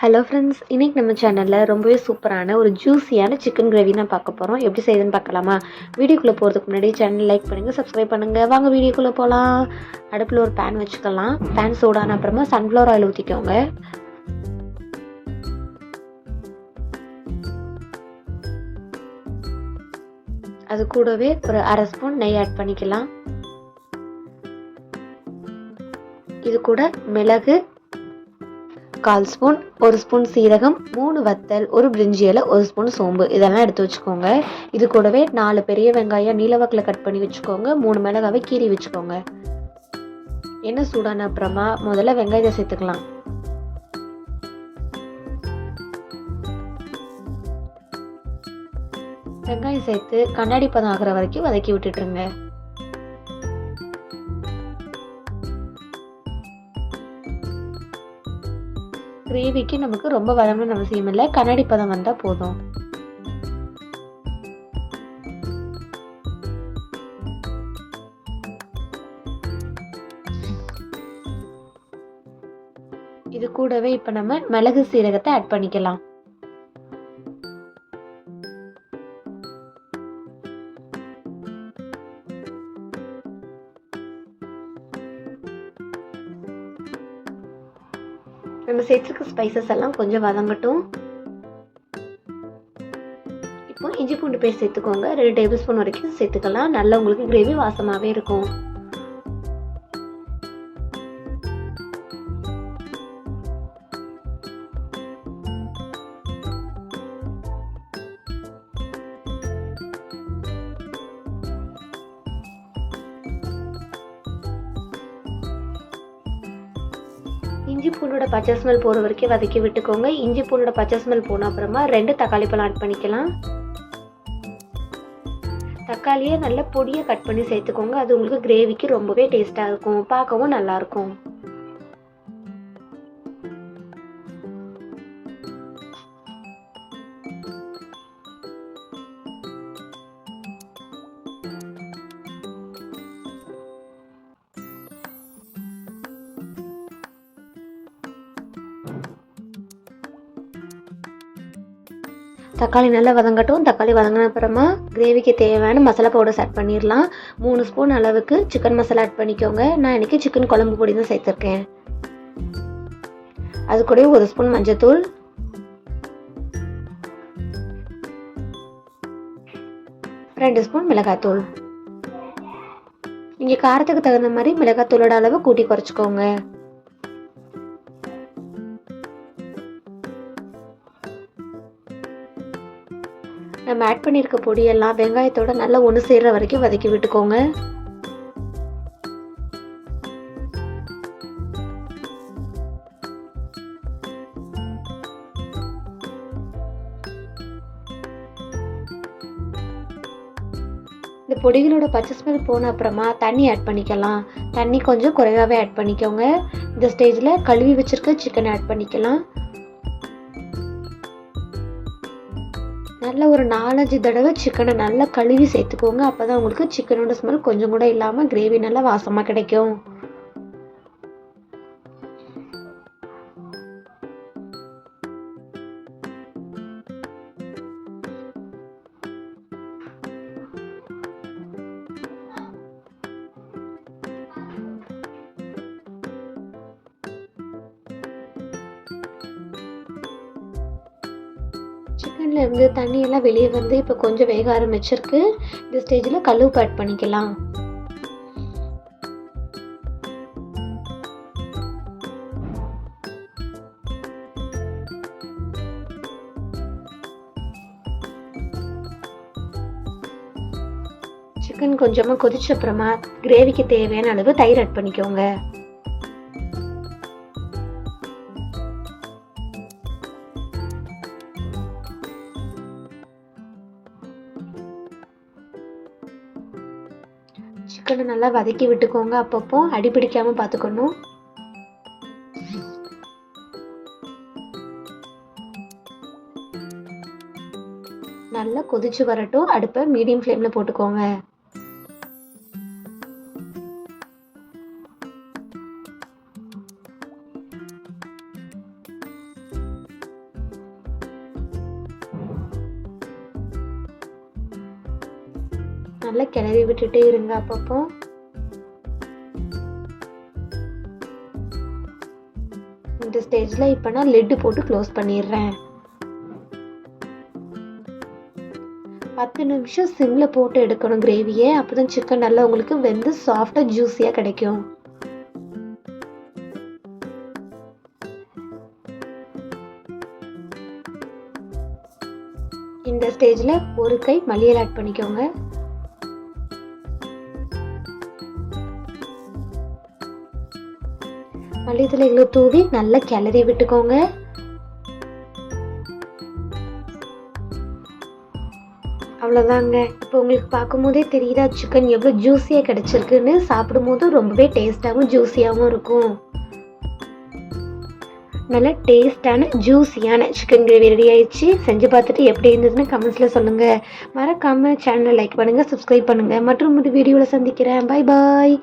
Hello friends, இன்னைக்கு நம்ம சேனலில் ரொம்பவே சூப்பரான ஒரு ஜூஸியான சிக்கன் கிரேவி தான் பார்க்க போகிறோம். எப்படி செய்யுதுன்னு பார்க்கலாமா? வீடியோக்குள்ளே போகிறதுக்கு முன்னாடி சேனல் லைக் பண்ணுங்கள், சப்ஸ்கிரைப் பண்ணுங்கள். வாங்க வீடியோக்குள்ளே போகலாம். அடுப்பில் ஒரு பேன் வச்சுக்கலாம். பேன் சூடான அப்புறமா சன்ஃப்ளவர் ஆயில் ஊற்றிக்கோங்க. அது கூடவே ஒரு அரை ஸ்பூன் நெய் ஆட் பண்ணிக்கலாம். இது கூட மிளகு 1/4 ஸ்பூன், 1 ஸ்பூன் சீரகம், 3 வத்தல், 1 பிரிஞ்சி இலை, 1 ஸ்பூன் சோம்பு இதெல்லாம் எடுத்து வச்சுக்கோங்க. இது கூடவே 4 பெரிய வெங்காயம் நீலவாக்கில் கட் பண்ணி வச்சுக்கோங்க. 3 மிளகாவை கீறி வச்சுக்கோங்க. எண்ணெய் சூடான அப்புறமா முதல்ல வெங்காயத்தை சேர்த்துக்கலாம். வெங்காயம் சேர்த்து கண்ணாடி பதம் ஆகிற வரைக்கும் வதக்கி விட்டுட்டுருங்க. கிரேவிக்கு நமக்கு ரொம்ப வதங்கணும்னு அவசியம் இல்லை, கண்ணாடி பதம் வந்தால் போதும். இது கூடவே இப்போ நம்ம மிளகு சீரகத்தை ஆட் பண்ணிக்கலாம். நம்ம சேர்த்துருக்க ஸ்பைசஸ் எல்லாம் கொஞ்சம் வதங்கட்டும். இப்போ இஞ்சி பூண்டு பேஸ்ட் சேர்த்துக்கோங்க. 2 டேபிள் ஸ்பூன் வரைக்கும் சேர்த்துக்கலாம். நல்லா உங்களுக்கு கிரேவி வாசமாகவே இருக்கும். இஞ்சி பூண்டோட பச்சை ஸ்மெல் போகிற வரைக்கும் வதக்கி விட்டுக்கோங்க. இஞ்சி பூண்டோட பச்சை ஸ்மெல் போன அப்புறமா 2 தக்காளி பழம் ஆட் பண்ணிக்கலாம். தக்காளியை நல்ல பொடியை கட் பண்ணி சேர்த்துக்கோங்க. அது உங்களுக்கு கிரேவிக்கு ரொம்பவே டேஸ்ட்டாக இருக்கும், பார்க்கவும் நல்லாயிருக்கும். தக்காளி நல்லா வதங்கட்டும். தக்காளி வதங்கின அப்புறமா கிரேவிக்கு தேவையான மசாலா பவுடர்ஸ் ஆட் பண்ணிடலாம். 3 ஸ்பூன் அளவுக்கு சிக்கன் மசாலா ஆட் பண்ணிக்கோங்க. நான் இன்றைக்கி சிக்கன் குழம்பு பொடி தான் சேர்த்துருக்கேன். அது கூட 1 ஸ்பூன் மஞ்சத்தூள், 2 ஸ்பூன் மிளகாத்தூள். நீங்கள் காரத்துக்கு தகுந்த மாதிரி மிளகாத்தூளோட அளவு கூட்டி குறைச்சிக்கோங்க. நம்ம ஆட் பண்ணியிருக்க பொடியெல்லாம் வெங்காயத்தோட நல்லா ஒன்று சேர்ற வரைக்கும் வதக்கி விட்டுக்கோங்க. இந்த பொடிகளோட பச்சை ஸ்மெல் போன அப்புறமா தண்ணி ஆட் பண்ணிக்கலாம். தண்ணி கொஞ்சம் குறைவாகவே ஆட் பண்ணிக்கோங்க. இந்த ஸ்டேஜில் கழுவி வச்சிருக்க சிக்கன் ஆட் பண்ணிக்கலாம். நல்லா ஒரு 4-5 தடவை சிக்கனை நல்லா கழுவி சேர்த்துக்கோங்க. அப்போ தான் உங்களுக்கு சிக்கனோட ஸ்மெல் கொஞ்சம் கூட இல்லாமல் கிரேவி நல்லா வாசமாக கிடைக்கும். சிக்கனில் இருந்து தண்ணியெல்லாம் வெளியே வந்து இப்போ கொஞ்சம் வேக ஆரம்பிச்சிருக்கு. இந்த ஸ்டேஜில் கல் உப்பு ஆட் பண்ணிக்கலாம். சிக்கன் கொஞ்சமாக கொதிச்ச அப்புறமா கிரேவிக்கு தேவையான அளவு தயிர் ஆட் பண்ணிக்கோங்க. சிக்கனை நல்லா வதக்கி விட்டுக்கோங்க. அப்பப்போ அடி பிடிக்காம பார்த்துக்கணும். நல்லா கொதிச்சு வரட்டும். அடுப்பை மீடியம் ஃப்ளேமில் போட்டுக்கோங்க. நல்லா கிளறி விட்டுட்டே இருங்க அப்பப்போ. இந்த ஸ்டேஜில் இப்போ நான் லிட்டு போட்டு க்ளோஸ் பண்ணிடுறேன். 10 நிமிஷம் சிம்மில் போட்டு எடுக்கணும் கிரேவியை. அப்போ தான் சிக்கன் நல்லா உங்களுக்கு வெந்து சாஃப்டாக ஜூஸியாக கிடைக்கும். இந்த ஸ்டேஜில் ஒரு கை மல்லியல் ஆட் பண்ணிக்கோங்க. மல்லித்தலைகளை தூவி நல்லா கிளறி விட்டுக்கோங்க. அவ்வளோதாங்க. இப்போ உங்களுக்கு பார்க்கும்போதே தெரியுதா சிக்கன் எவ்வளோ ஜூஸியாக கிடச்சிருக்குன்னு. சாப்பிடும் போதும் ரொம்பவே டேஸ்ட்டாகவும் ஜூஸியாகவும் இருக்கும். நல்ல டேஸ்டான ஜூஸியான சிக்கன் கிரேவி ரெடி ஆயிடுச்சு. செஞ்சு பார்த்துட்டு எப்படி இருந்ததுன்னு கமெண்ட்ஸில் சொல்லுங்கள். மறக்காமல் சேனலை லைக் பண்ணுங்கள், சப்ஸ்கிரைப் பண்ணுங்கள். மற்றும் ஒரு வீடியோவில் சந்திக்கிறேன். பாய் பாய்.